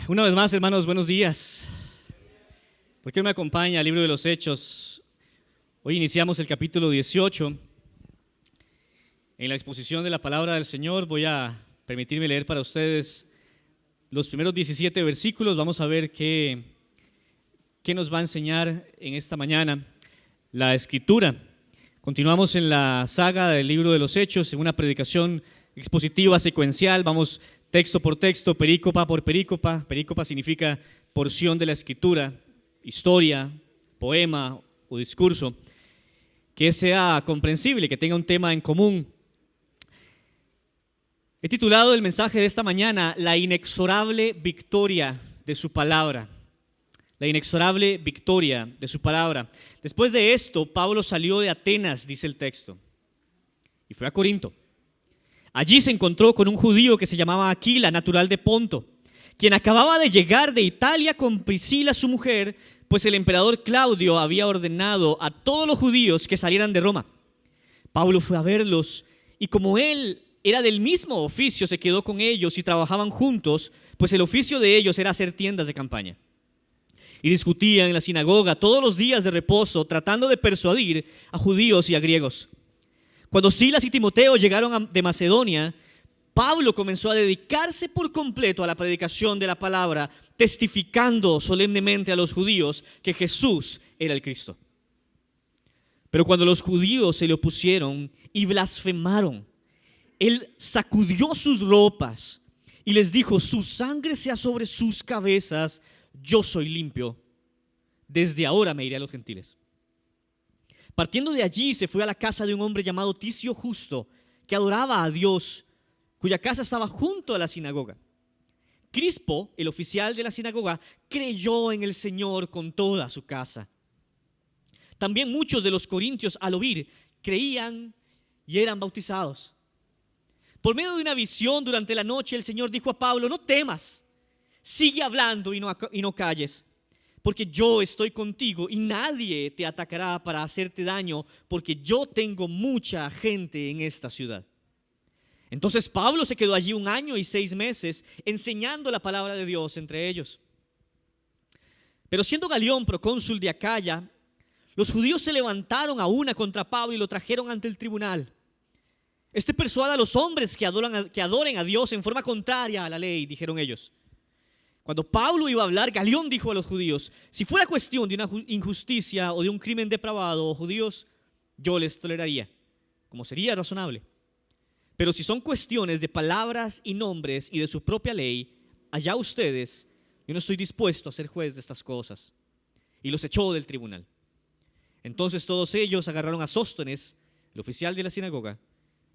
Una vez más, hermanos, buenos días. ¿Por qué no me acompaña al libro de los Hechos? Hoy iniciamos el capítulo 18. En la exposición de la palabra del Señor voy a permitirme leer para ustedes los primeros 17 versículos. Vamos a ver qué nos va a enseñar en esta mañana la Escritura. Continuamos en la saga del libro de los Hechos, en una predicación expositiva secuencial. Vamos texto por texto, perícopa por perícopa. Perícopa significa porción de la Escritura, historia, poema o discurso, que sea comprensible, que tenga un tema en común. He titulado el mensaje de esta mañana La inexorable victoria de su palabra. La inexorable victoria de su palabra. Después de esto, Pablo salió de Atenas, dice el texto, y fue a Corinto. Allí se encontró con un judío que se llamaba Aquila, natural de Ponto, quien acababa de llegar de Italia con Priscila, su mujer, pues el emperador Claudio había ordenado a todos los judíos que salieran de Roma. Pablo fue a verlos y como él era del mismo oficio, se quedó con ellos y trabajaban juntos, pues el oficio de ellos era hacer tiendas de campaña. Y discutían en la sinagoga todos los días de reposo, tratando de persuadir a judíos y a griegos. Cuando Silas y Timoteo llegaron de Macedonia, Pablo comenzó a dedicarse por completo a la predicación de la palabra, testificando solemnemente a los judíos que Jesús era el Cristo. Pero cuando los judíos se le opusieron y blasfemaron, él sacudió sus ropas y les dijo: su sangre sea sobre sus cabezas, yo soy limpio, desde ahora me iré a los gentiles. Partiendo de allí se fue a la casa de un hombre llamado Ticio Justo, que adoraba a Dios, cuya casa estaba junto a la sinagoga. Crispo, el oficial de la sinagoga, creyó en el Señor con toda su casa. También muchos de los corintios, al oír, creían y eran bautizados. Por medio de una visión durante la noche, el Señor dijo a Pablo: no temas, sigue hablando y no calles, porque yo estoy contigo y nadie te atacará para hacerte daño, porque yo tengo mucha gente en esta ciudad. Entonces Pablo se quedó allí 1 año y 6 meses enseñando la palabra de Dios entre ellos. Pero siendo Galión procónsul de Acaya, los judíos se levantaron a una contra Pablo y lo trajeron ante el tribunal. Este persuade a los hombres que adoren a Dios en forma contraria a la ley, dijeron ellos. Cuando Pablo iba a hablar, Galión dijo a los judíos: si fuera cuestión de una injusticia o de un crimen depravado, judíos, yo les toleraría, como sería razonable. Pero si son cuestiones de palabras y nombres y de su propia ley, allá ustedes, yo no estoy dispuesto a ser juez de estas cosas. Y los echó del tribunal. Entonces todos ellos agarraron a Sóstenes, el oficial de la sinagoga,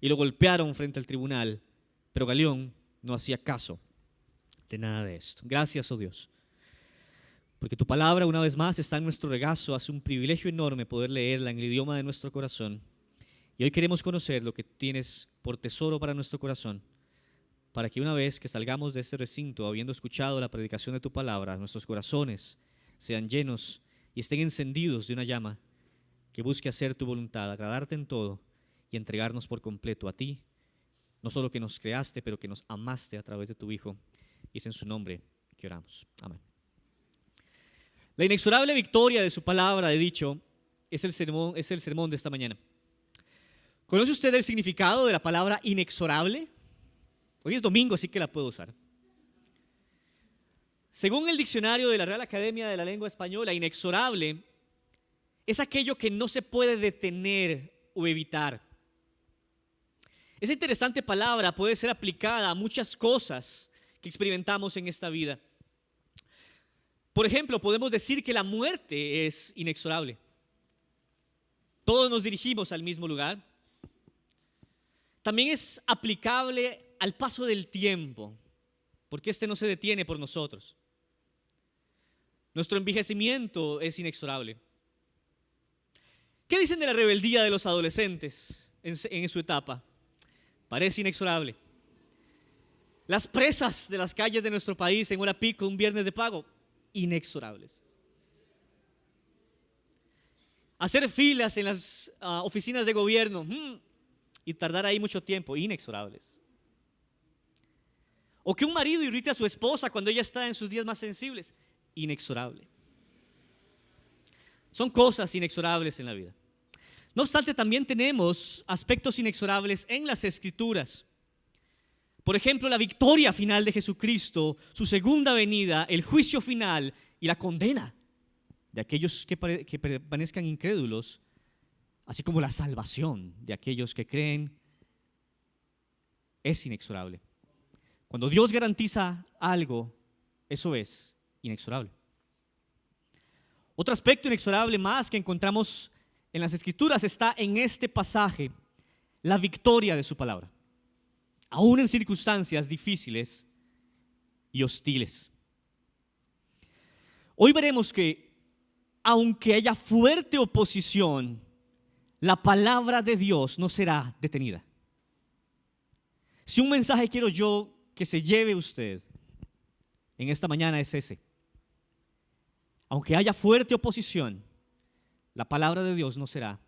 y lo golpearon frente al tribunal, pero Galión no hacía caso de nada de esto. Gracias, oh Dios, porque tu palabra una vez más está en nuestro regazo. Hace un privilegio enorme poder leerla en el idioma de nuestro corazón. Y hoy queremos conocer lo que tienes por tesoro para nuestro corazón, para que una vez que salgamos de este recinto, habiendo escuchado la predicación de tu palabra, nuestros corazones sean llenos y estén encendidos de una llama que busque hacer tu voluntad, agradarte en todo y entregarnos por completo a ti, no solo que nos creaste, pero que nos amaste a través de tu Hijo. Y es en su nombre que oramos. Amén. La inexorable victoria de su palabra, he dicho, es el sermón de esta mañana. ¿Conoce usted el significado de la palabra inexorable? Hoy es domingo, así que la puedo usar. Según el diccionario de la Real Academia de la Lengua Española, inexorable es aquello que no se puede detener o evitar. Esa interesante palabra puede ser aplicada a muchas cosas que experimentamos en esta vida. Por ejemplo, podemos decir que la muerte es inexorable. Todos nos dirigimos al mismo lugar. También es aplicable al paso del tiempo, porque este no se detiene por nosotros. Nuestro envejecimiento es inexorable. ¿Qué dicen de la rebeldía de los adolescentes en su etapa? Parece inexorable. Las presas de las calles de nuestro país en hora pico, un viernes de pago, inexorables. Hacer filas en las oficinas de gobierno y tardar ahí mucho tiempo, inexorables. O que un marido irrite a su esposa cuando ella está en sus días más sensibles. Inexorable. Son cosas inexorables en la vida. No obstante, también tenemos aspectos inexorables en las Escrituras. Por ejemplo, la victoria final de Jesucristo, su segunda venida, el juicio final y la condena de aquellos que permanezcan incrédulos, así como la salvación de aquellos que creen, es inexorable. Cuando Dios garantiza algo, eso es inexorable. Otro aspecto inexorable más que encontramos en las Escrituras está en este pasaje, la victoria de su palabra, aún en circunstancias difíciles y hostiles. Hoy veremos que aunque haya fuerte oposición, la palabra de Dios no será detenida. Si un mensaje quiero yo que se lleve usted en esta mañana es ese. Aunque haya fuerte oposición, la palabra de Dios no será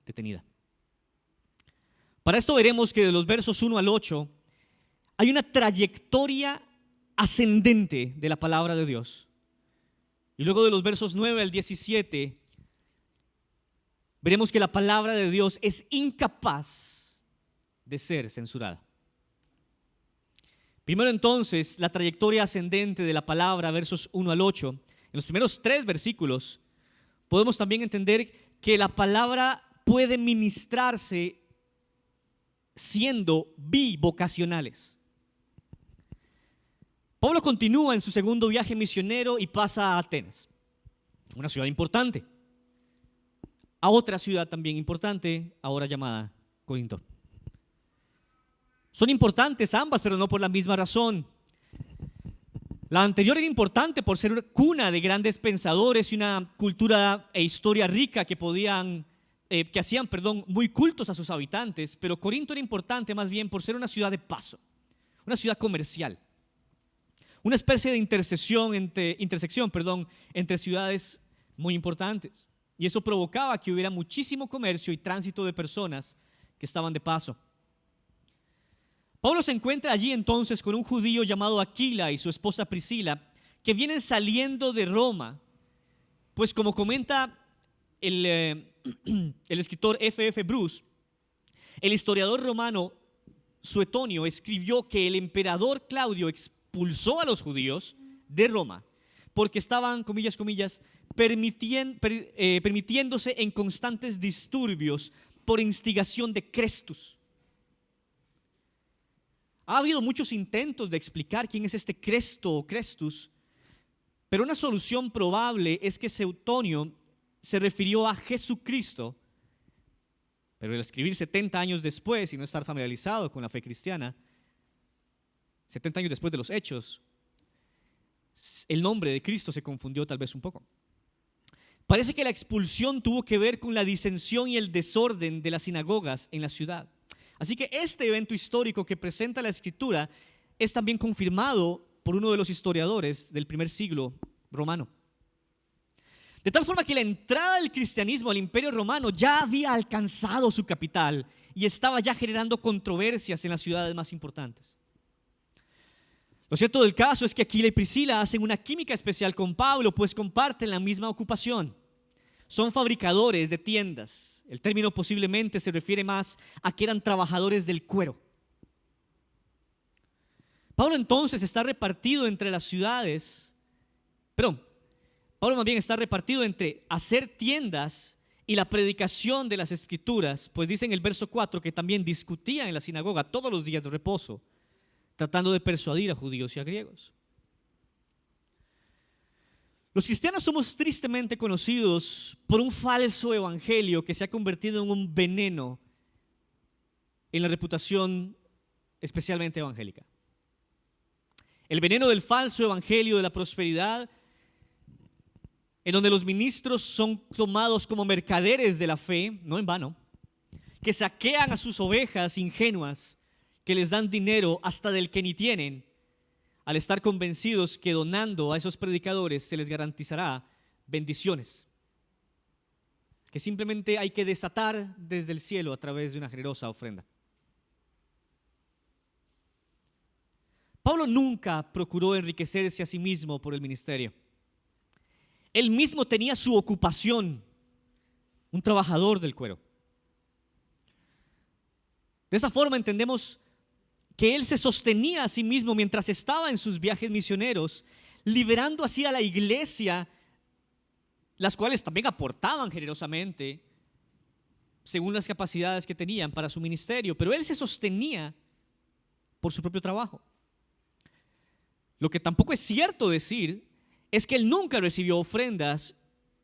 detenida. Para esto veremos que de los versos 1 al 8 hay una trayectoria ascendente de la palabra de Dios. Y luego de los versos 9 al 17 veremos que la palabra de Dios es incapaz de ser censurada. Primero entonces, la trayectoria ascendente de la palabra, versos 1 al 8. En los primeros 3 versículos podemos también entender que la palabra puede ministrarse siendo bivocacionales. Pablo continúa en su segundo viaje misionero y pasa a Atenas, una ciudad importante, a otra ciudad también importante, ahora llamada Corinto. Son importantes ambas, pero no por la misma razón. La anterior era importante por ser cuna de grandes pensadores y una cultura e historia rica que hacían muy cultos a sus habitantes, pero Corinto era importante más bien por ser una ciudad de paso, una ciudad comercial, una especie de intersección entre ciudades muy importantes. Y eso provocaba que hubiera muchísimo comercio y tránsito de personas que estaban de paso. Pablo se encuentra allí entonces con un judío llamado Aquila y su esposa Priscila, que vienen saliendo de Roma, pues como comenta el escritor F.F. Bruce, el historiador romano Suetonio escribió que el emperador Claudio expulsó a los judíos de Roma porque estaban, comillas, permitiéndose en constantes disturbios por instigación de Crestus. Ha habido muchos intentos de explicar quién es este Cresto o Crestus, pero una solución probable es que Suetonio se refirió a Jesucristo, pero al escribir 70 años después y no estar familiarizado con la fe cristiana, 70 años después de los hechos, el nombre de Cristo se confundió tal vez un poco. Parece que la expulsión tuvo que ver con la disensión y el desorden de las sinagogas en la ciudad. Así que este evento histórico que presenta la Escritura es también confirmado por uno de los historiadores del primer siglo romano. De tal forma que la entrada del cristianismo al Imperio Romano ya había alcanzado su capital y estaba ya generando controversias en las ciudades más importantes. Lo cierto del caso es que Aquila y Priscila hacen una química especial con Pablo, pues comparten la misma ocupación. Son fabricadores de tiendas. El término posiblemente se refiere más a que eran trabajadores del cuero. Pablo entonces está repartido entre las ciudades, Pablo más bien está repartido entre hacer tiendas y la predicación de las Escrituras, pues dice en el verso 4 que también discutía en la sinagoga todos los días de reposo, tratando de persuadir a judíos y a griegos. Los cristianos somos tristemente conocidos por un falso evangelio que se ha convertido en un veneno en la reputación especialmente evangélica. El veneno del falso evangelio de la prosperidad, en donde los ministros son tomados como mercaderes de la fe, no en vano, que saquean a sus ovejas ingenuas, que les dan dinero hasta del que ni tienen, al estar convencidos que donando a esos predicadores se les garantizará bendiciones, que simplemente hay que desatar desde el cielo a través de una generosa ofrenda. Pablo nunca procuró enriquecerse a sí mismo por el ministerio. Él mismo tenía su ocupación, un trabajador del cuero. De esa forma entendemos que él se sostenía a sí mismo mientras estaba en sus viajes misioneros, liberando así a la iglesia, las cuales también aportaban generosamente según las capacidades que tenían para su ministerio, pero él se sostenía por su propio trabajo. Lo que tampoco es cierto decir es que él nunca recibió ofrendas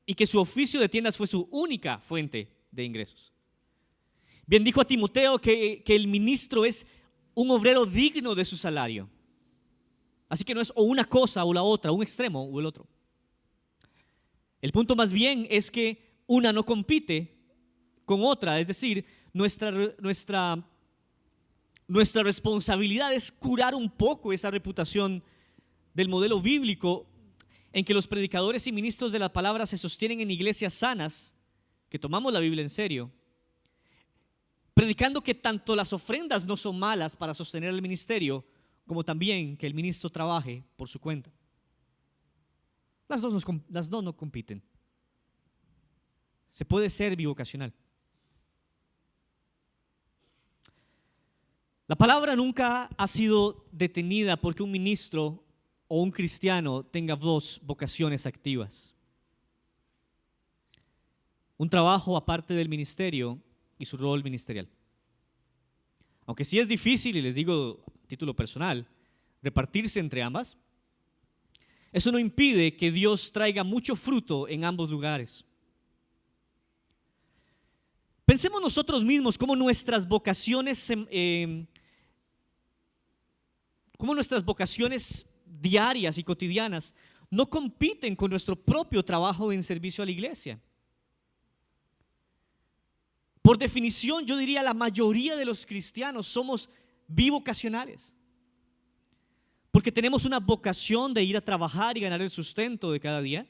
y que su oficio de tiendas fue su única fuente de ingresos. Bien dijo a Timoteo que el ministro es un obrero digno de su salario. Así que no es o una cosa o la otra, un extremo o el otro. El punto más bien es que una no compite con otra, es decir, nuestra responsabilidad es curar un poco esa reputación del modelo bíblico en que los predicadores y ministros de la palabra se sostienen en iglesias sanas, que tomamos la Biblia en serio, predicando que tanto las ofrendas no son malas para sostener el ministerio, como también que el ministro trabaje por su cuenta. Las dos no compiten. Se puede ser bivocacional. La palabra nunca ha sido detenida porque un ministro o un cristiano tenga dos vocaciones activas. Un trabajo aparte del ministerio y su rol ministerial. Aunque sí es difícil, y les digo a título personal, repartirse entre ambas, eso no impide que Dios traiga mucho fruto en ambos lugares. Pensemos nosotros mismos cómo nuestras vocaciones diarias y cotidianas no compiten con nuestro propio trabajo en servicio a la iglesia. Por definición, yo diría la mayoría de los cristianos somos bivocacionales, porque tenemos una vocación de ir a trabajar y ganar el sustento de cada día,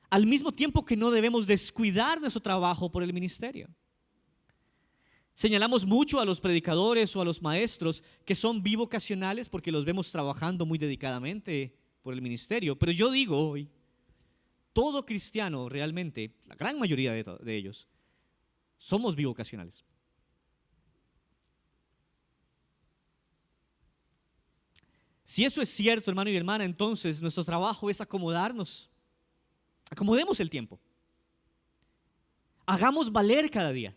al mismo tiempo que no debemos descuidar nuestro trabajo por el ministerio. Señalamos mucho a los predicadores o a los maestros que son bivocacionales porque los vemos trabajando muy dedicadamente por el ministerio, pero yo digo hoy, todo cristiano realmente, la gran mayoría de ellos, somos bivocacionales. Si eso es cierto, hermano y hermana, entonces nuestro trabajo es acomodarnos. Acomodemos el tiempo. Hagamos valer cada día.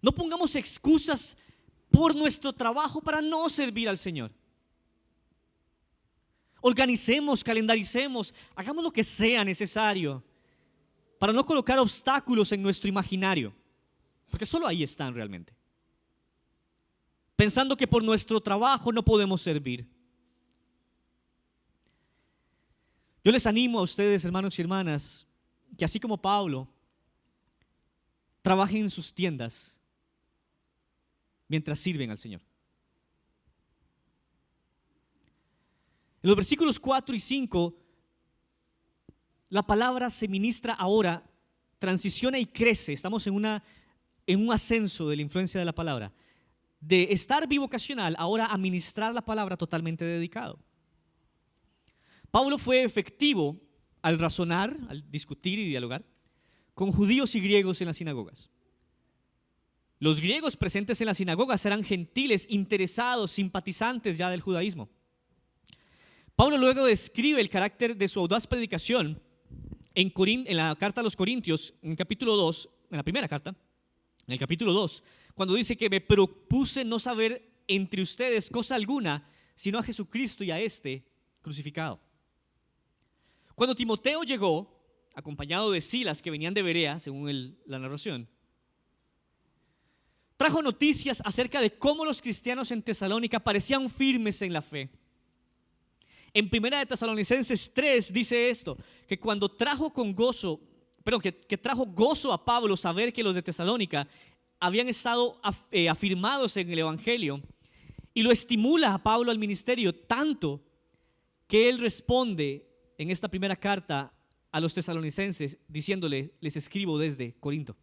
No pongamos excusas por nuestro trabajo para no servir al Señor. Organicemos, calendaricemos, hagamos lo que sea necesario para no colocar obstáculos en nuestro imaginario, porque solo ahí están realmente. Pensando que por nuestro trabajo no podemos servir. Yo les animo a ustedes, hermanos y hermanas, que así como Pablo, trabajen en sus tiendas mientras sirven al Señor. En los versículos 4 y 5, la palabra se ministra ahora, transiciona y crece. Estamos en un ascenso de la influencia de la palabra. De estar bivocacional ahora a ministrar la palabra totalmente dedicado. Pablo fue efectivo al razonar, al discutir y dialogar con judíos y griegos en las sinagogas. Los griegos presentes en las sinagogas eran gentiles, interesados, simpatizantes ya del judaísmo. Pablo luego describe el carácter de su audaz predicación en la carta a los Corintios, en el capítulo 2, en la primera carta, en el capítulo 2, cuando dice que me propuse no saber entre ustedes cosa alguna, sino a Jesucristo y a este crucificado. Cuando Timoteo llegó, acompañado de Silas, que venían de Berea, según la narración, trajo noticias acerca de cómo los cristianos en Tesalónica parecían firmes en la fe. En primera de Tesalonicenses 3 dice esto, que cuando trajo gozo a Pablo saber que los de Tesalónica habían estado afirmados en el evangelio, y lo estimula a Pablo al ministerio tanto que él responde en esta primera carta a los tesalonicenses diciéndole: les escribo desde Corinto.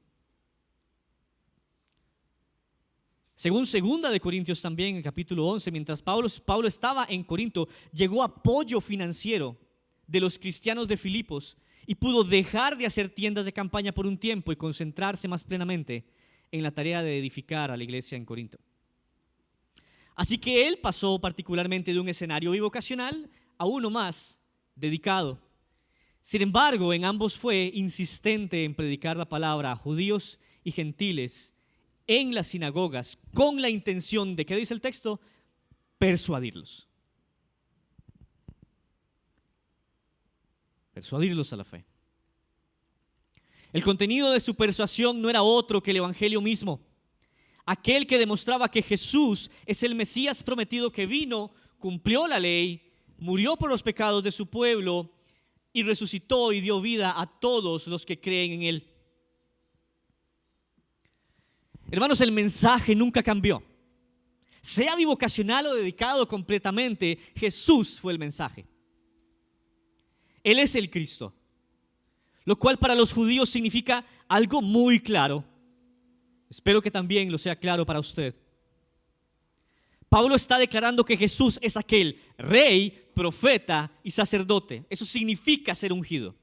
Según 2 Corintios también, en el capítulo 11, mientras Pablo estaba en Corinto, llegó apoyo financiero de los cristianos de Filipos y pudo dejar de hacer tiendas de campaña por un tiempo y concentrarse más plenamente en la tarea de edificar a la iglesia en Corinto. Así que él pasó particularmente de un escenario bivocacional a uno más dedicado. Sin embargo, en ambos fue insistente en predicar la palabra a judíos y gentiles en las sinagogas con la intención de, ¿qué dice el texto? Persuadirlos. Persuadirlos a la fe. El contenido de su persuasión no era otro que el evangelio mismo. Aquel que demostraba que Jesús es el Mesías prometido que vino, cumplió la ley, murió por los pecados de su pueblo y resucitó y dio vida a todos los que creen en él. Hermanos, el mensaje nunca cambió. Sea bivocacional o dedicado completamente, Jesús fue el mensaje. Él es el Cristo, lo cual para los judíos significa algo muy claro. Espero que también lo sea claro para usted. Pablo está declarando que Jesús es aquel rey, profeta y sacerdote. Eso significa ser ungido.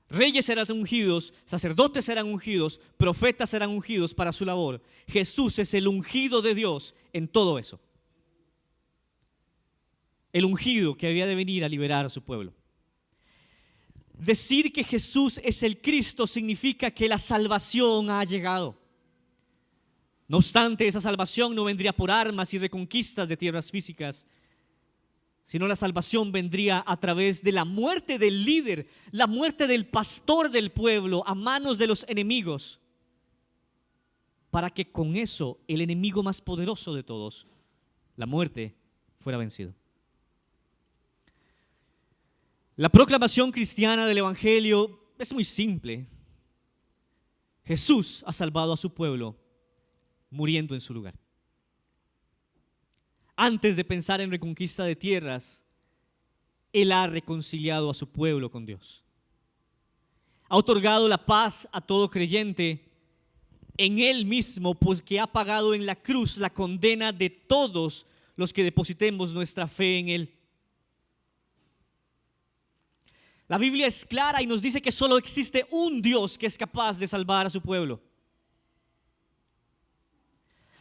Reyes serán ungidos, sacerdotes serán ungidos, profetas serán ungidos para su labor. Jesús es el ungido de Dios en todo eso. El ungido que había de venir a liberar a su pueblo. Decir que Jesús es el Cristo significa que la salvación ha llegado. No obstante, esa salvación no vendría por armas y reconquistas de tierras físicas, sino la salvación vendría a través de la muerte del líder, la muerte del pastor del pueblo a manos de los enemigos, para que con eso el enemigo más poderoso de todos, la muerte, fuera vencido. La proclamación cristiana del evangelio es muy simple. Jesús ha salvado a su pueblo muriendo en su lugar. Antes de pensar en reconquista de tierras, Él ha reconciliado a su pueblo con Dios. Ha otorgado la paz a todo creyente en Él mismo, pues que ha pagado en la cruz la condena de todos los que depositemos nuestra fe en Él. La Biblia es clara y nos dice que solo existe un Dios que es capaz de salvar a su pueblo.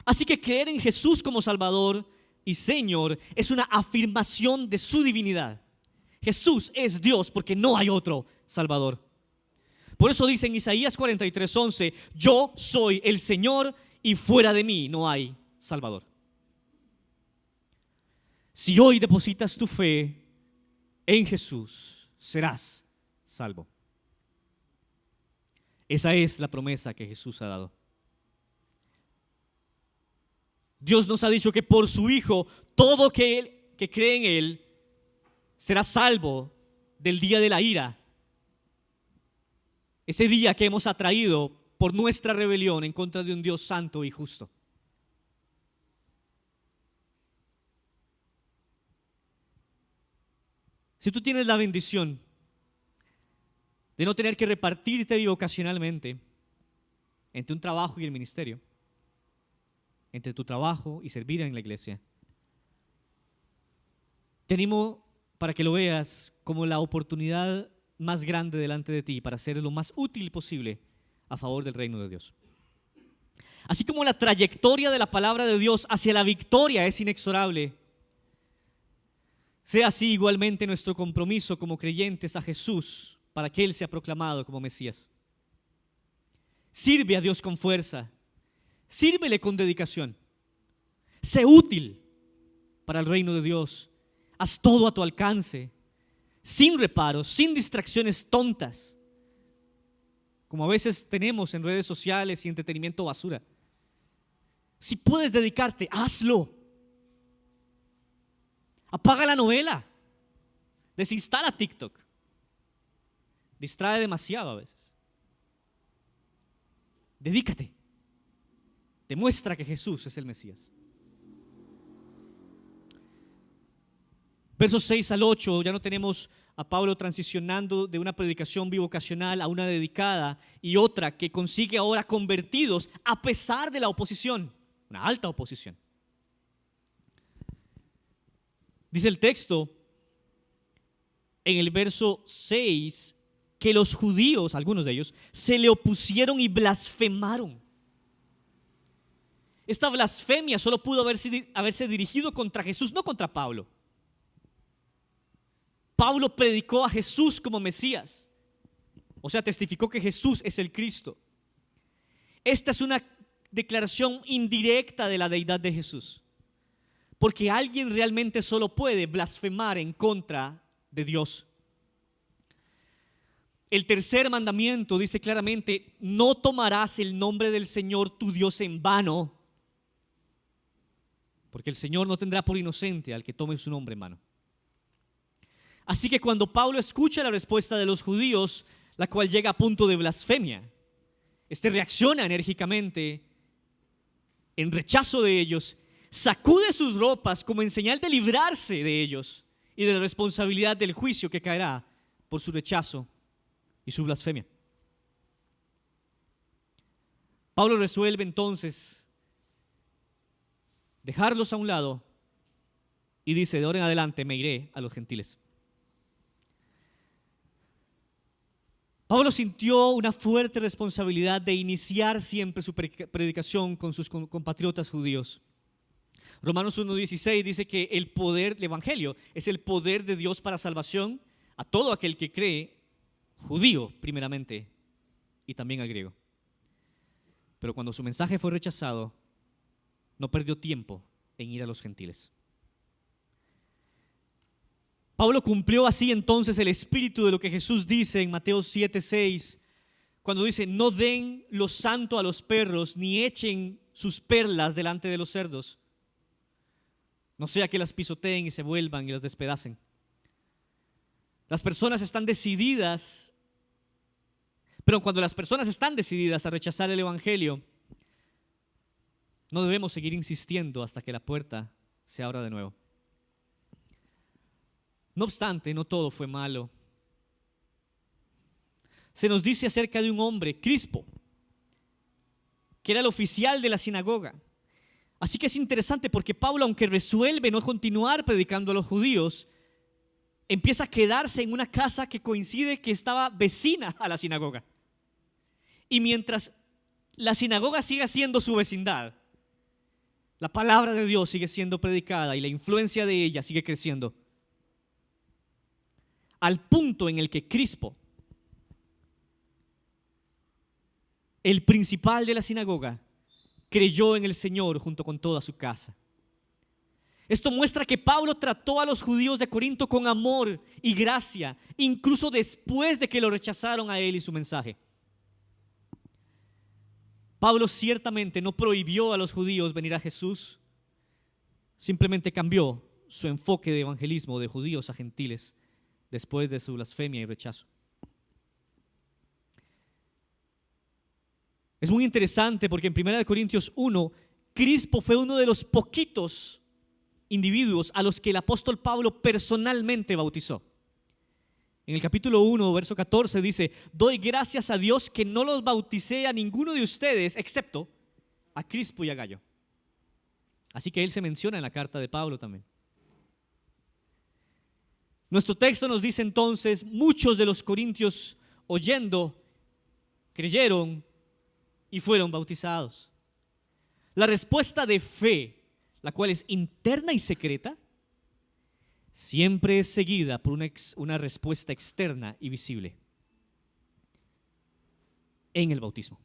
Así que creer en Jesús como Salvador y Señor es una afirmación de su divinidad. Jesús es Dios porque no hay otro Salvador. Por eso dice en Isaías 43:11, yo soy el Señor y fuera de mí no hay Salvador. Si hoy depositas tu fe en Jesús, serás salvo. Esa es la promesa que Jesús ha dado. Dios nos ha dicho que por su Hijo, todo que cree en Él será salvo del día de la ira. Ese día que hemos atraído por nuestra rebelión en contra de un Dios santo y justo. Si tú tienes la bendición de no tener que repartirte bivocacionalmente entre un trabajo y el ministerio, entre tu trabajo y servir en la iglesia, te animo para que lo veas como la oportunidad más grande delante de ti para ser lo más útil posible a favor del reino de Dios. Así como la trayectoria de la palabra de Dios hacia la victoria es inexorable, sea así igualmente nuestro compromiso como creyentes a Jesús para que Él sea proclamado como Mesías. Sirve a Dios con fuerza. Sírvele con dedicación. Sé útil para el reino de Dios. Haz todo a tu alcance, sin reparos, sin distracciones tontas, como a veces tenemos en redes sociales y entretenimiento basura. Si puedes dedicarte, hazlo. Apaga la novela. Desinstala TikTok. Distrae demasiado a veces. Dedícate. Demuestra que Jesús es el Mesías. Versos 6 al 8, ya no tenemos a Pablo transicionando de una predicación bivocacional a una dedicada y otra que consigue ahora convertidos a pesar de la oposición. una alta oposición. Dice el texto en el verso 6 que los judíos, algunos de ellos, se le opusieron y blasfemaron. Esta blasfemia solo pudo haberse dirigido contra Jesús, no contra Pablo. Pablo predicó a Jesús como Mesías, o sea, testificó que Jesús es el Cristo. Esta es una declaración indirecta de la deidad de Jesús, porque alguien realmente solo puede blasfemar en contra de Dios. El tercer mandamiento dice claramente: no tomarás el nombre del Señor tu Dios en vano, porque el Señor no tendrá por inocente al que tome su nombre en vano. Así que cuando Pablo escucha la respuesta de los judíos, la cual llega a punto de blasfemia, reacciona enérgicamente en rechazo de ellos, sacude sus ropas como en señal de librarse de ellos y de la responsabilidad del juicio que caerá por su rechazo y su blasfemia. Pablo resuelve entonces dejarlos a un lado y dice: de ahora en adelante me iré a los gentiles. Pablo sintió una fuerte responsabilidad de iniciar siempre su predicación con sus compatriotas judíos. Romanos 1:16 dice que el evangelio es el poder de Dios para salvación a todo aquel que cree, judío primeramente y también al griego. Pero cuando su mensaje fue rechazado, no perdió tiempo en ir a los gentiles. Pablo cumplió así entonces el espíritu de lo que Jesús dice en Mateo 7:6, cuando dice: no den lo santo a los perros, ni echen sus perlas delante de los cerdos, no sea que las pisoteen y se vuelvan y las despedacen. Las personas están decididas, pero cuando las personas están decididas a rechazar el evangelio, no debemos seguir insistiendo hasta que la puerta se abra de nuevo. No obstante, no todo fue malo. Se nos dice acerca de un hombre, Crispo, que era el oficial de la sinagoga. Así que es interesante porque Pablo, aunque resuelve no continuar predicando a los judíos, empieza a quedarse en una casa que coincide que estaba vecina a la sinagoga. Y mientras la sinagoga siga siendo su vecindad, la palabra de Dios sigue siendo predicada y la influencia de ella sigue creciendo, al punto en el que Crispo, el principal de la sinagoga, creyó en el Señor junto con toda su casa. Esto muestra que Pablo trató a los judíos de Corinto con amor y gracia, incluso después de que lo rechazaron a él y su mensaje. Pablo ciertamente no prohibió a los judíos venir a Jesús, simplemente cambió su enfoque de evangelismo de judíos a gentiles después de su blasfemia y rechazo. Es muy interesante porque en 1 Corintios 1, Crispo fue uno de los poquitos individuos a los que el apóstol Pablo personalmente bautizó. En el capítulo 1, verso 14 dice: doy gracias a Dios que no los bauticé a ninguno de ustedes excepto a Crispo y a Gayo. Así que él se menciona en la carta de Pablo también. Nuestro texto nos dice entonces: muchos de los corintios, oyendo, creyeron y fueron bautizados. La respuesta de fe, la cual es interna y secreta, siempre es seguida por una respuesta externa y visible en el bautismo.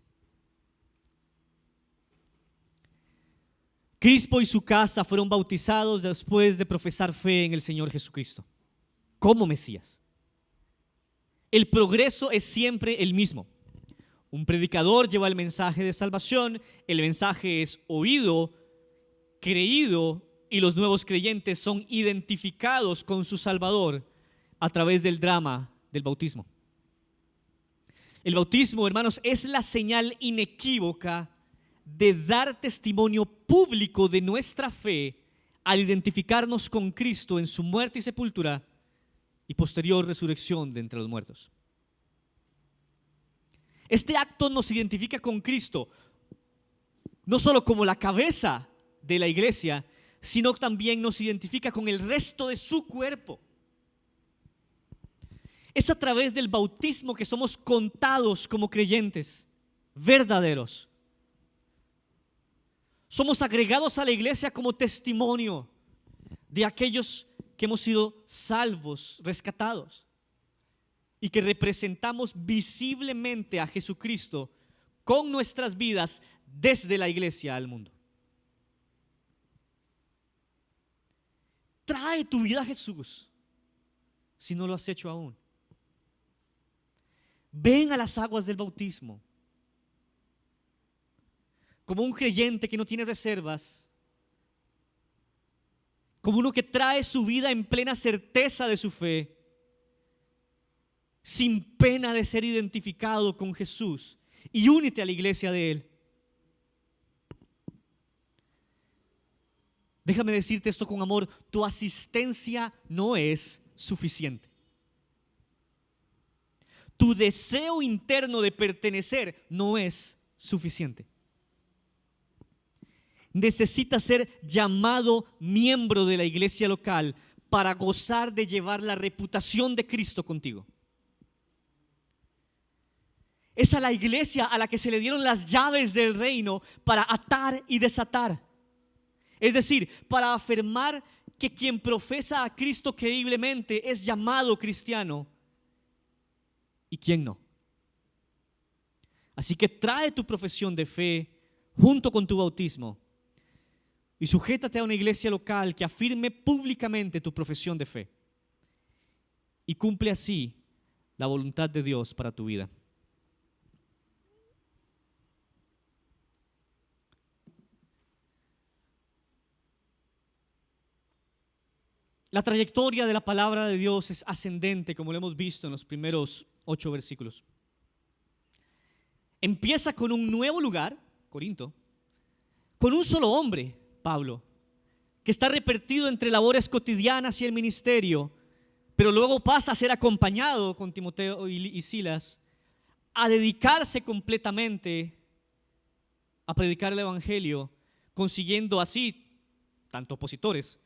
Crispo y su casa fueron bautizados después de profesar fe en el Señor Jesucristo como Mesías. El progreso es siempre el mismo. Un predicador lleva el mensaje de salvación, el mensaje es oído, creído, y los nuevos creyentes son identificados con su Salvador a través del drama del bautismo. El bautismo, hermanos, es la señal inequívoca de dar testimonio público de nuestra fe al identificarnos con Cristo en su muerte y sepultura y posterior resurrección de entre los muertos. Este acto nos identifica con Cristo no solo como la cabeza de la iglesia, sino también nos identifica con el resto de su cuerpo. Es a través del bautismo que somos contados como creyentes verdaderos. Somos agregados a la iglesia como testimonio de aquellos que hemos sido salvos, rescatados, y que representamos visiblemente a Jesucristo con nuestras vidas desde la iglesia al mundo. Trae tu vida a Jesús si no lo has hecho aún. Ven a las aguas del bautismo como un creyente que no tiene reservas, como uno que trae su vida en plena certeza de su fe, sin pena de ser identificado con Jesús, y únete a la iglesia de Él. Déjame decirte esto con amor: tu asistencia no es suficiente. Tu deseo interno de pertenecer no es suficiente. Necesitas ser llamado miembro de la iglesia local para gozar de llevar la reputación de Cristo contigo. Es a la iglesia a la que se le dieron las llaves del reino para atar y desatar. Es decir, para afirmar que quien profesa a Cristo creíblemente es llamado cristiano y quien no. Así que trae tu profesión de fe junto con tu bautismo y sujétate a una iglesia local que afirme públicamente tu profesión de fe y cumple así la voluntad de Dios para tu vida. La trayectoria de la palabra de Dios es ascendente, como lo hemos visto en los primeros 8 versículos. Empieza con un nuevo lugar, Corinto, con un solo hombre, Pablo, que está repartido entre labores cotidianas y el ministerio, pero luego pasa a ser acompañado con Timoteo y Silas a dedicarse completamente a predicar el evangelio, consiguiendo así tanto opositores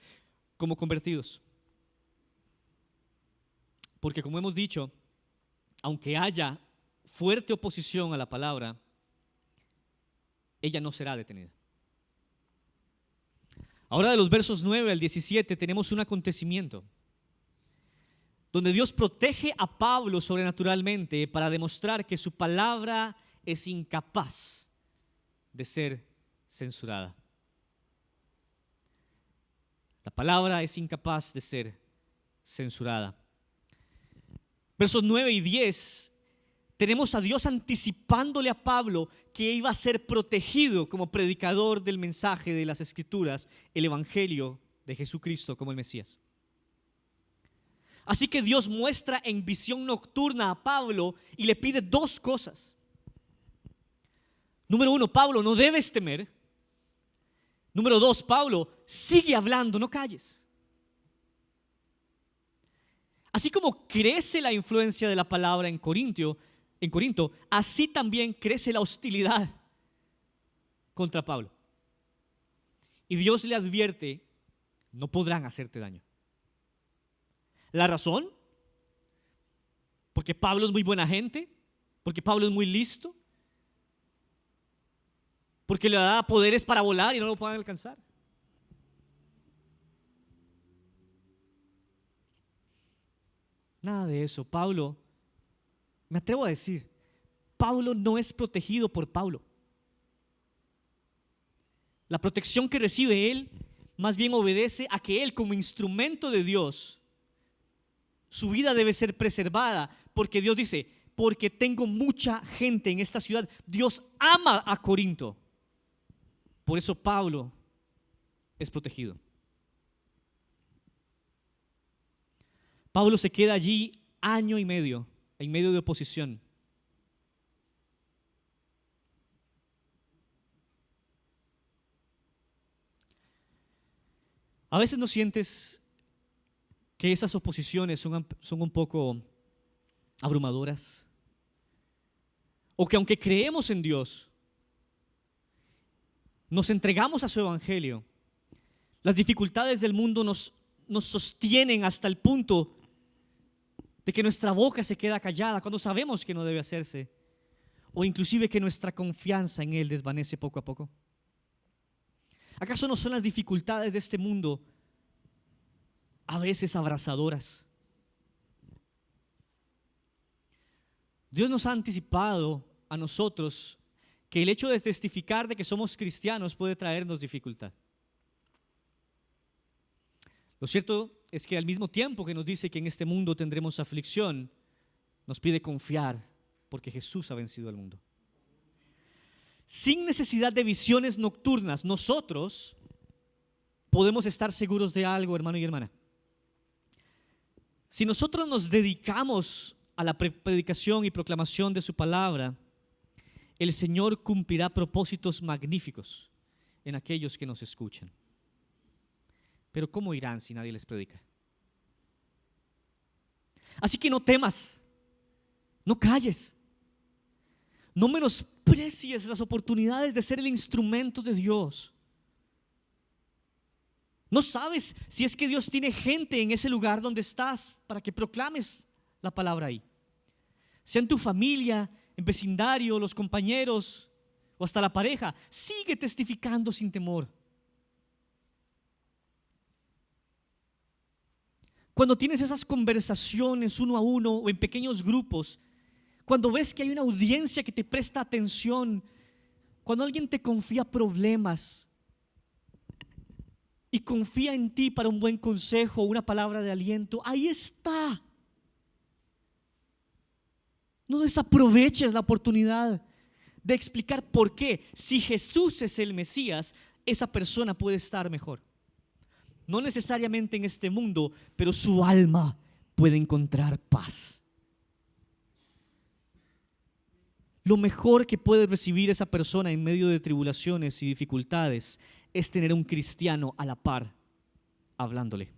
como convertidos. Porque como hemos dicho, aunque haya fuerte oposición a la palabra, ella no será detenida. Ahora, de los versos 9 al 17 tenemos un acontecimiento donde Dios protege a Pablo sobrenaturalmente para demostrar que su palabra es incapaz de ser censurada. La palabra es incapaz de ser censurada. Versos 9 y 10 tenemos a Dios anticipándole a Pablo que iba a ser protegido como predicador del mensaje de las Escrituras, el Evangelio de Jesucristo como el Mesías. Así que Dios muestra en visión nocturna a Pablo y le pide 2 cosas. Número 1, Pablo, no debes temer. Número 2, Pablo, sigue hablando, no calles. Así como crece la influencia de la palabra en Corinto, así también crece la hostilidad contra Pablo. Y Dios le advierte: no podrán hacerte daño. ¿La razón? Porque Pablo es muy buena gente, porque Pablo es muy listo, porque le da poderes para volar y no lo puedan alcanzar. Nada de eso. Pablo, me atrevo a decir, Pablo no es protegido por Pablo. La protección que recibe él más bien obedece a que él, como instrumento de Dios, su vida debe ser preservada, porque Dios dice: porque tengo mucha gente en esta ciudad. Dios ama a Corinto. Por eso Pablo es protegido. Pablo se queda allí año y medio, en medio de oposición. A veces no sientes que esas oposiciones son un poco abrumadoras, o que aunque creemos en Dios nos entregamos a su evangelio, las dificultades del mundo nos sostienen hasta el punto de que nuestra boca se queda callada cuando sabemos que no debe hacerse, o inclusive que nuestra confianza en Él desvanece poco a poco. ¿Acaso no son las dificultades de este mundo a veces abrasadoras? Dios nos ha anticipado a nosotros que el hecho de testificar de que somos cristianos puede traernos dificultad. Lo cierto es que al mismo tiempo que nos dice que en este mundo tendremos aflicción, nos pide confiar porque Jesús ha vencido al mundo. Sin necesidad de visiones nocturnas, nosotros podemos estar seguros de algo, hermano y hermana. Si nosotros nos dedicamos a la predicación y proclamación de su palabra, el Señor cumplirá propósitos magníficos en aquellos que nos escuchan. Pero ¿cómo irán si nadie les predica? Así que no temas, no calles, no menosprecies las oportunidades de ser el instrumento de Dios. No sabes si es que Dios tiene gente en ese lugar donde estás para que proclames la palabra ahí. Sea en tu familia, en vecindario, los compañeros o hasta la pareja. Sigue testificando sin temor. Cuando tienes esas conversaciones uno a uno o en pequeños grupos, cuando ves que hay una audiencia que te presta atención, cuando alguien te confía problemas y confía en ti para un buen consejo o una palabra de aliento, ahí está. No desaproveches la oportunidad de explicar por qué, si Jesús es el Mesías, esa persona puede estar mejor. No necesariamente en este mundo, pero su alma puede encontrar paz. Lo mejor que puede recibir esa persona en medio de tribulaciones y dificultades es tener un cristiano a la par, hablándole.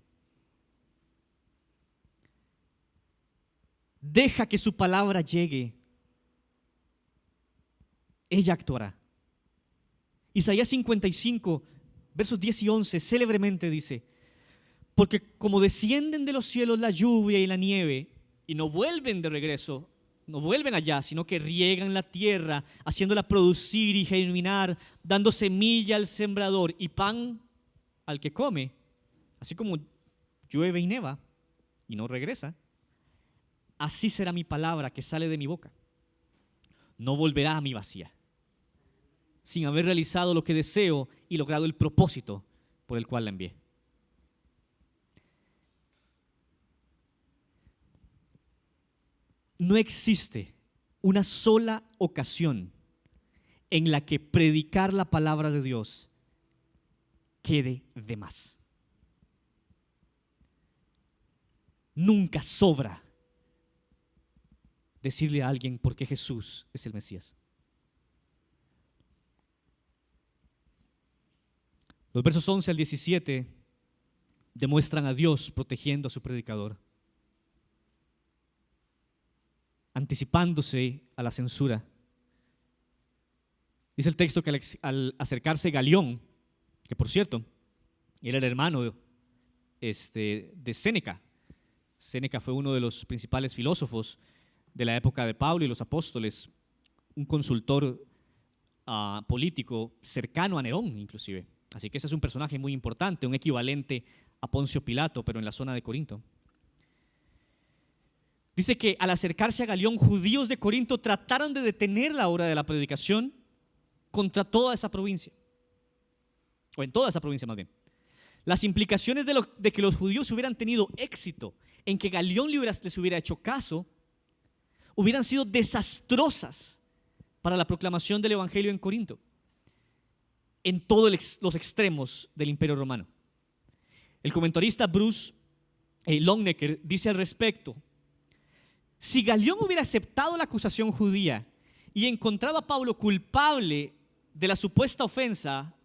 Deja que su palabra llegue. Ella actuará. Isaías 55, versos 10 y 11, célebremente dice: porque como descienden de los cielos la lluvia y la nieve, y no vuelven de regreso, no vuelven allá, sino que riegan la tierra, haciéndola producir y germinar, dando semilla al sembrador y pan al que come, así como llueve y neva y no regresa, así será mi palabra que sale de mi boca. No volverá a mí vacía, sin haber realizado lo que deseo y logrado el propósito por el cual la envié. No existe una sola ocasión en la que predicar la palabra de Dios quede de más. Nunca sobra decirle a alguien por qué Jesús es el Mesías. Los versos 11 al 17 demuestran a Dios protegiendo a su predicador, anticipándose a la censura. Dice el texto que al acercarse Galión, que por cierto era el hermano de Séneca. Séneca fue uno de los principales filósofos de la época de Pablo y los apóstoles, un consultor político cercano a Nerón inclusive. Así que ese es un personaje muy importante, un equivalente a Poncio Pilato, pero en la zona de Corinto. Dice que al acercarse a Galión, judíos de Corinto trataron de detener la obra de la predicación contra toda esa provincia, o en toda esa provincia más bien. Las implicaciones de que los judíos hubieran tenido éxito en que Galión les hubiera hecho caso, hubieran sido desastrosas para la proclamación del evangelio en Corinto, en todos los extremos del Imperio Romano. El comentarista Bruce Longenecker dice al respecto: si Galión hubiera aceptado la acusación judía y encontrado a Pablo culpable de la supuesta ofensa,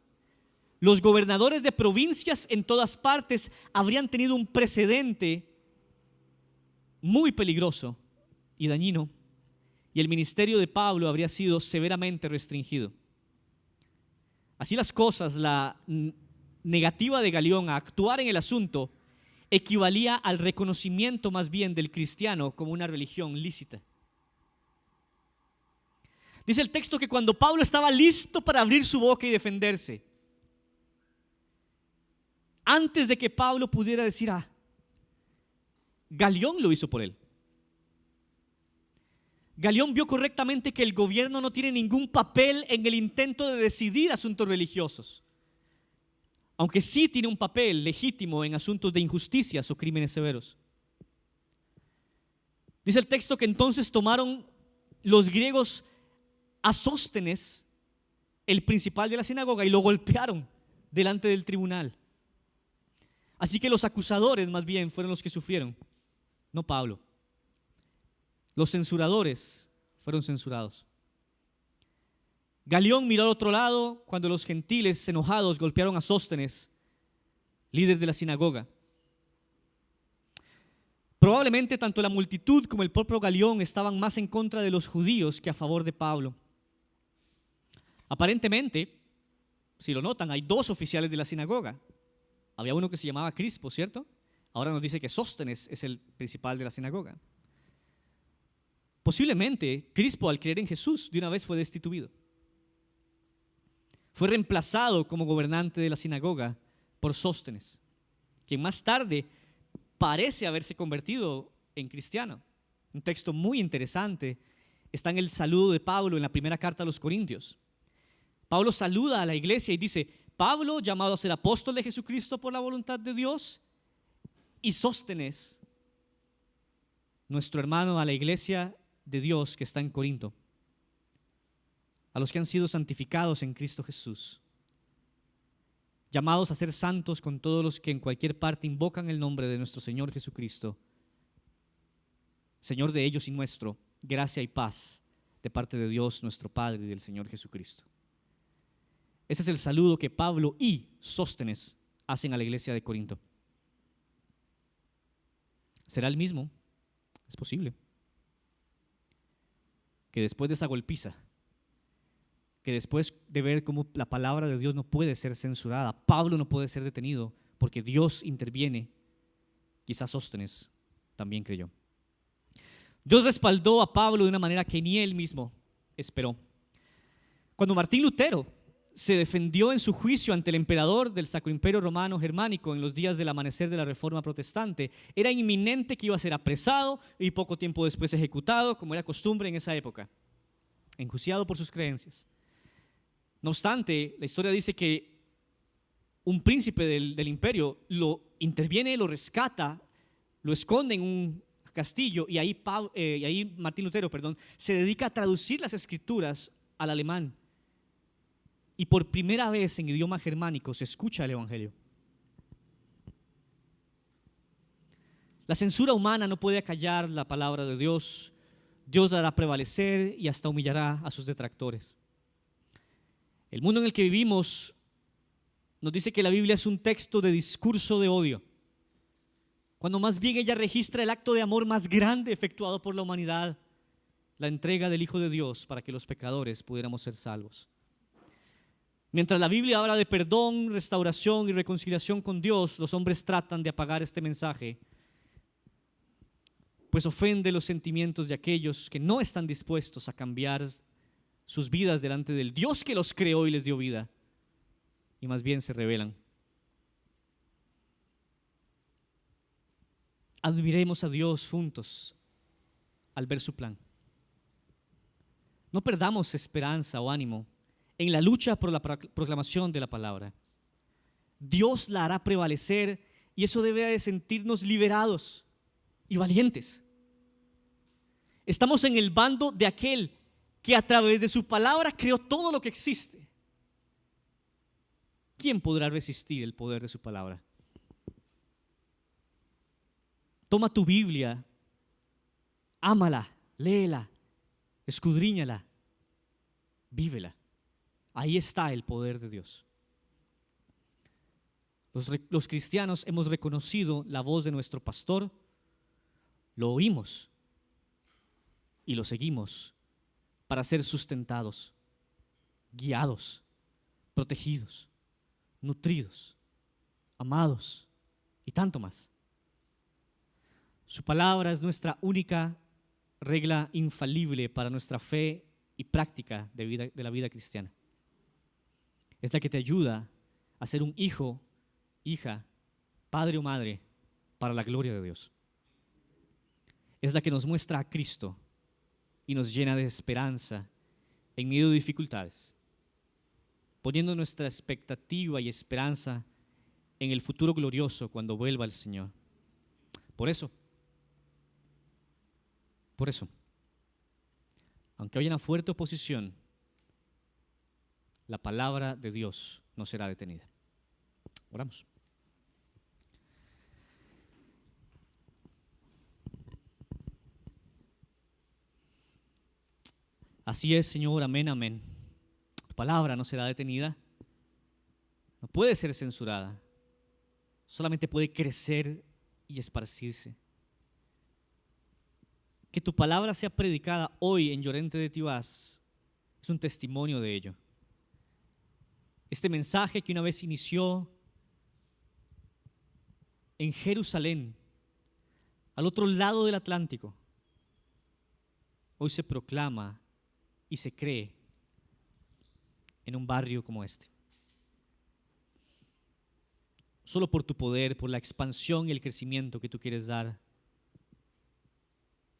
los gobernadores de provincias en todas partes habrían tenido un precedente muy peligroso y dañino, y el ministerio de Pablo habría sido severamente restringido. Así las cosas, la negativa de Galión a actuar en el asunto equivalía al reconocimiento más bien del cristiano como una religión lícita. Dice el texto que cuando Pablo estaba listo para abrir su boca y defenderse, antes de que Pablo pudiera decir, Galión lo hizo por él. Galión vio correctamente que el gobierno no tiene ningún papel en el intento de decidir asuntos religiosos, aunque sí tiene un papel legítimo en asuntos de injusticias o crímenes severos. Dice el texto que entonces tomaron los griegos a Sóstenes, el principal de la sinagoga, y lo golpearon delante del tribunal. Así que los acusadores más bien fueron los que sufrieron, no Pablo. Los censuradores fueron censurados. Galión miró al otro lado cuando los gentiles enojados golpearon a Sóstenes, líder de la sinagoga. Probablemente tanto la multitud como el propio Galión estaban más en contra de los judíos que a favor de Pablo. Aparentemente, si lo notan, hay dos oficiales de la sinagoga. Había uno que se llamaba Crispo, ¿cierto? Ahora nos dice que Sóstenes es el principal de la sinagoga. Posiblemente Crispo, al creer en Jesús, de una vez fue destituido. Fue reemplazado como gobernante de la sinagoga por Sóstenes, quien más tarde parece haberse convertido en cristiano. Un texto muy interesante está en el saludo de Pablo en la primera carta a los Corintios. Pablo saluda a la iglesia y dice: Pablo, llamado a ser apóstol de Jesucristo por la voluntad de Dios, y Sóstenes, nuestro hermano, a la iglesia de Dios que está en Corinto, a los que han sido santificados en Cristo Jesús, llamados a ser santos con todos los que en cualquier parte invocan el nombre de nuestro Señor Jesucristo, Señor de ellos y nuestro, gracia y paz de parte de Dios nuestro Padre y del Señor Jesucristo. Ese es el saludo que Pablo y Sóstenes hacen a la iglesia de Corinto. ¿Será el mismo? Es posible que después de esa golpiza, que después de ver cómo la palabra de Dios no puede ser censurada, Pablo no puede ser detenido porque Dios interviene, quizás Sóstenes también creyó. Dios respaldó a Pablo de una manera que ni él mismo esperó. Cuando Martín Lutero se defendió en su juicio ante el emperador del Sacro Imperio Romano Germánico en los días del amanecer de la Reforma Protestante, era inminente que iba a ser apresado y poco tiempo después ejecutado, como era costumbre en esa época, enjuiciado por sus creencias. No obstante, la historia dice que un príncipe del imperio lo interviene, lo rescata, lo esconde en un castillo, y ahí Martín Lutero, se dedica a traducir las escrituras al alemán. Y por primera vez en idioma germánico se escucha el evangelio. La censura humana no puede acallar la palabra de Dios. Dios la hará prevalecer y hasta humillará a sus detractores. El mundo en el que vivimos nos dice que la Biblia es un texto de discurso de odio, cuando más bien ella registra el acto de amor más grande efectuado por la humanidad, la entrega del Hijo de Dios para que los pecadores pudiéramos ser salvos. Mientras la Biblia habla de perdón, restauración y reconciliación con Dios, los hombres tratan de apagar este mensaje, pues ofende los sentimientos de aquellos que no están dispuestos a cambiar sus vidas delante del Dios que los creó y les dio vida, y más bien se rebelan. Admiremos a Dios juntos al ver su plan. No perdamos esperanza o ánimo en la lucha por la proclamación de la palabra. Dios la hará prevalecer y eso debe de sentirnos liberados y valientes. Estamos en el bando de aquel que a través de su palabra creó todo lo que existe. ¿Quién podrá resistir el poder de su palabra? Toma tu Biblia, ámala, léela, escudriñala, vívela. Ahí está el poder de Dios. Los cristianos hemos reconocido la voz de nuestro pastor, lo oímos y lo seguimos para ser sustentados, guiados protegidos, nutridos, amados y tanto más. Su palabra es nuestra única regla infalible para nuestra fe y práctica de la vida cristiana. Es la que te ayuda a ser un hijo, hija, padre o madre para la gloria de Dios. Es la que nos muestra a Cristo y nos llena de esperanza en medio de dificultades, poniendo nuestra expectativa y esperanza en el futuro glorioso cuando vuelva el Señor. Por eso, aunque haya una fuerte oposición, la palabra de Dios no será detenida. Oramos. Así es, Señor, amén, amén. Tu palabra no será detenida, no puede ser censurada, solamente puede crecer y esparcirse. Que tu palabra sea predicada hoy en Llorente de Tibás es un testimonio de ello. Este mensaje que una vez inició en Jerusalén, al otro lado del Atlántico, hoy se proclama y se cree en un barrio como este. Solo por tu poder, por la expansión y el crecimiento que tú quieres dar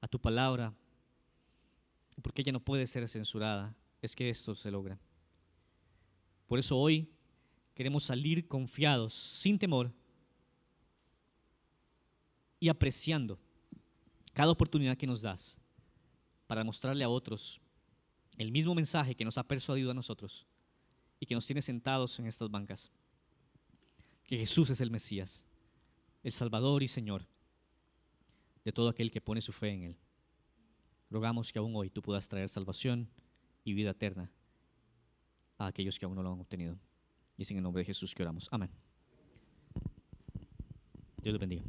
a tu palabra, porque ella no puede ser censurada, es que esto se logra. Por eso hoy queremos salir confiados, sin temor y apreciando cada oportunidad que nos das para mostrarle a otros el mismo mensaje que nos ha persuadido a nosotros y que nos tiene sentados en estas bancas: que Jesús es el Mesías, el Salvador y Señor de todo aquel que pone su fe en Él. Rogamos que aún hoy tú puedas traer salvación y vida eterna a aquellos que aún no lo han obtenido. Y es en el nombre de Jesús que oramos. Amén. Dios les bendiga.